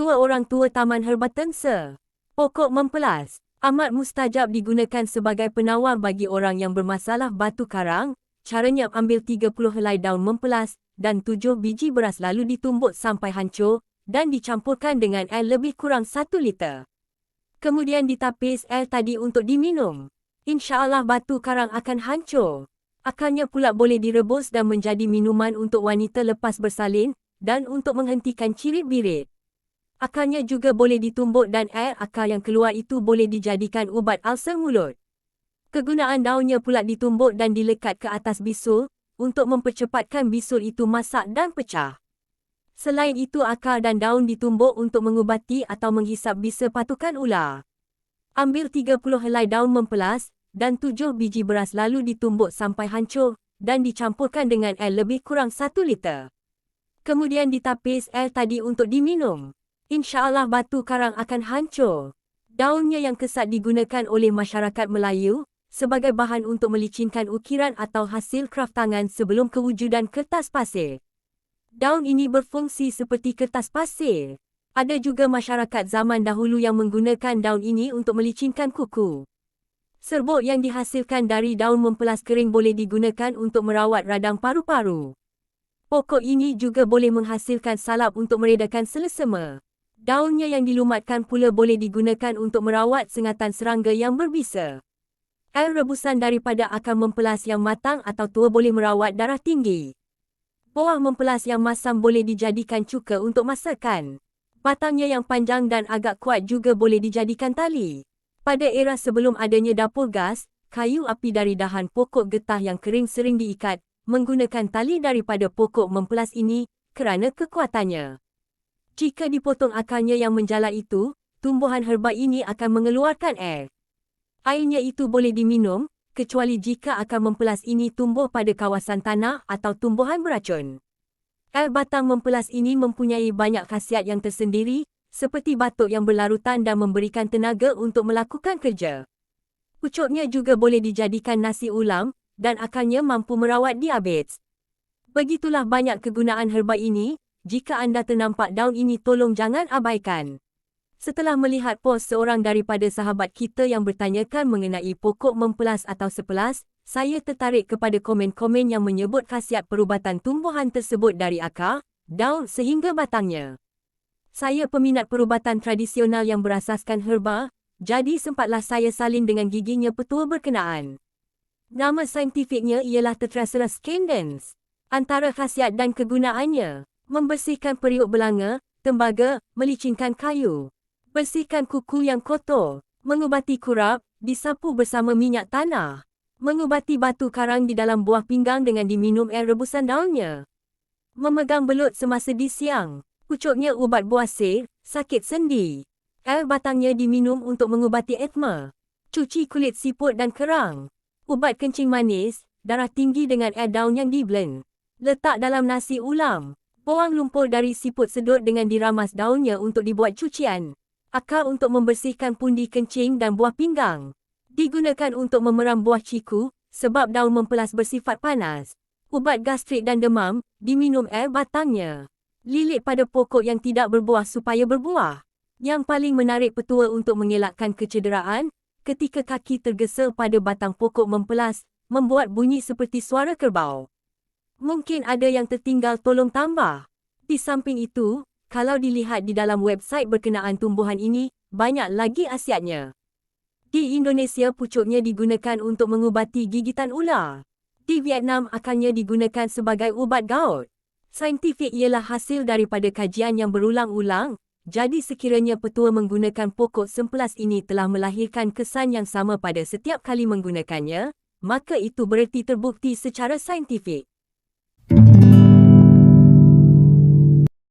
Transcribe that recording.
Ketua Orang Tua Taman Herba Tengsa. Pokok mempelas amat mustajab digunakan sebagai penawar bagi orang yang bermasalah batu karang. Caranya ambil 30 helai daun mempelas dan 7 biji beras lalu ditumbuk sampai hancur dan dicampurkan dengan air lebih kurang 1 liter. Kemudian ditapis air tadi untuk diminum. InsyaAllah batu karang akan hancur. Akarnya pula boleh direbus dan menjadi minuman untuk wanita lepas bersalin dan untuk menghentikan cirit-birit. Akarnya juga boleh ditumbuk dan air akar yang keluar itu boleh dijadikan ubat ulcer mulut. Kegunaan daunnya pula ditumbuk dan dilekat ke atas bisul untuk mempercepatkan bisul itu masak dan pecah. Selain itu akar dan daun ditumbuk untuk mengubati atau menghisap bisa patukan ular. Ambil 30 helai daun mempelas dan 7 biji beras lalu ditumbuk sampai hancur dan dicampurkan dengan air lebih kurang 1 liter. Kemudian ditapis air tadi untuk diminum. InsyaAllah batu karang akan hancur. Daunnya yang kesat digunakan oleh masyarakat Melayu sebagai bahan untuk melicinkan ukiran atau hasil kraf tangan sebelum kewujudan kertas pasir. Daun ini berfungsi seperti kertas pasir. Ada juga masyarakat zaman dahulu yang menggunakan daun ini untuk melicinkan kuku. Serbuk yang dihasilkan dari daun mempelas kering boleh digunakan untuk merawat radang paru-paru. Pokok ini juga boleh menghasilkan salap untuk meredakan selesema. Daunnya yang dilumatkan pula boleh digunakan untuk merawat sengatan serangga yang berbisa. Air rebusan daripada akar mempelas yang matang atau tua boleh merawat darah tinggi. Buah mempelas yang masam boleh dijadikan cuka untuk masakan. Batangnya yang panjang dan agak kuat juga boleh dijadikan tali. Pada era sebelum adanya dapur gas, kayu api dari dahan pokok getah yang kering sering diikat menggunakan tali daripada pokok mempelas ini kerana kekuatannya. Jika dipotong akarnya yang menjalar itu, tumbuhan herba ini akan mengeluarkan air. Airnya itu boleh diminum, kecuali jika akar mempelas ini tumbuh pada kawasan tanah atau tumbuhan beracun. Air batang mempelas ini mempunyai banyak khasiat yang tersendiri, seperti batuk yang berlarutan dan memberikan tenaga untuk melakukan kerja. Pucuknya juga boleh dijadikan nasi ulam, dan akarnya mampu merawat diabetes. Begitulah banyak kegunaan herba ini. Jika anda ternampak daun ini tolong jangan abaikan. Setelah melihat post seorang daripada sahabat kita yang bertanyakan mengenai pokok mempelas atau sepelas, saya tertarik kepada komen-komen yang menyebut khasiat perubatan tumbuhan tersebut dari akar, daun sehingga batangnya. Saya peminat perubatan tradisional yang berasaskan herba, jadi sempatlah saya salin dengan giginya petua berkenaan. Nama saintifiknya ialah Tetracerus candens. Antara khasiat dan kegunaannya, membersihkan periuk belanga, tembaga, melicinkan kayu. Bersihkan kuku yang kotor. Mengubati kurap, disapu bersama minyak tanah. Mengubati batu karang di dalam buah pinggang dengan diminum air rebusan daunnya. Memegang belut semasa disiang. Pucuknya ubat buasir, sakit sendi. Air batangnya diminum untuk mengubati asma. Cuci kulit siput dan kerang. Ubat kencing manis, darah tinggi dengan air daun yang diblend. Letak dalam nasi ulam. Buang lumpur dari siput sedut dengan diramas daunnya untuk dibuat cucian. Akar untuk membersihkan pundi kencing dan buah pinggang. Digunakan untuk memeram buah ciku, sebab daun mempelas bersifat panas. Ubat gastrik dan demam, diminum air batangnya. Lilit pada pokok yang tidak berbuah supaya berbuah. Yang paling menarik petua untuk mengelakkan kecederaan, ketika kaki tergesa pada batang pokok mempelas, membuat bunyi seperti suara kerbau. Mungkin ada yang tertinggal, tolong tambah. Di samping itu, kalau dilihat di dalam website berkenaan tumbuhan ini, banyak lagi khasiatnya. Di Indonesia pucuknya digunakan untuk mengubati gigitan ular. Di Vietnam akarnya digunakan sebagai ubat gout. Saintifik ialah hasil daripada kajian yang berulang-ulang, jadi sekiranya petua menggunakan pokok sempelas ini telah melahirkan kesan yang sama pada setiap kali menggunakannya, maka itu bererti terbukti secara saintifik.